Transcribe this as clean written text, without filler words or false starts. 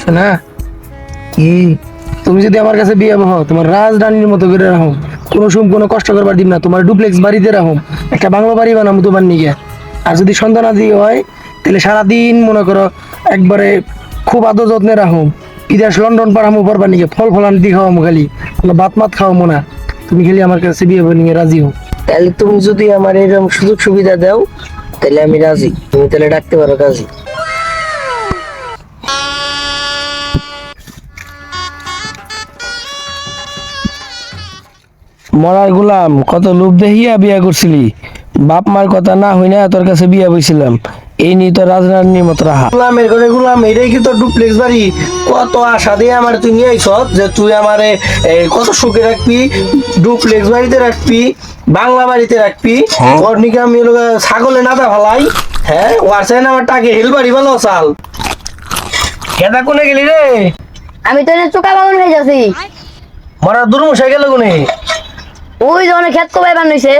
শোনা কি, তুমি যদি আমার কাছে বিয়ে হও তোমার রাজরানীর মতো করে রাখো, কোনো কষ্ট করবার দিন না, তোমার ডুপ্লেক্স বাড়িতে রাখো, একটা বাংলো বাড়ি বানাবো তোমার নিয়ে। আর যদি সন্তানাদি হয় তাহলে সারাদিন মনে করো একবারে খুব আদর যত্নে রাখো, বিদেশ লন্ডন পাঠামো পরবার নিয়ে, ফল ফলান দি খাওয়ামো, খালি কোনো ভাত মাত খাওয়ামো না। তুমি খালি আমার কাছে বিয়ে নিয়ে রাজি হও। তাহলে তুমি যদি আমার এরকম সুযোগ সুবিধা দাও তাহলে আমি রাজি, তুমি তাহলে ডাকতে পারো কাজী। মরার গোলাম, কত লোভ দেখিয়া বিয়া করছিলি, বাপ মার কথা না হই না তোর কাছে বিয়া বইছিলাম, এই নিয়ে তো রাজরানীর মতো রাহা। গোলামের ঘরে গোলাম, এটাই কি তোর ডুপ্লেক্স বাড়ি? কত আশা দিয়ে আমার তুই নিয়ে আইস যে তুই আমারে কত সুখে রাখবি, ডুপ্লেক্স বাড়িতে রাখবি, বাংলা বাড়িতে রাখবি। ওর নিকে আমি ছাগলে নাদা ফেলাই, হ্যাঁ ওর চাই না আমার টাকে হেল বাড়ি ভালো চাল। কেদা কোনে গেলি রে? আমি তো চোখা বাগান হয়ে যাচ্ছি। মরা দুর্মশাই গেল কোনে? ওই যে অনেক ক্ষেত কবাই বান হয়েছে।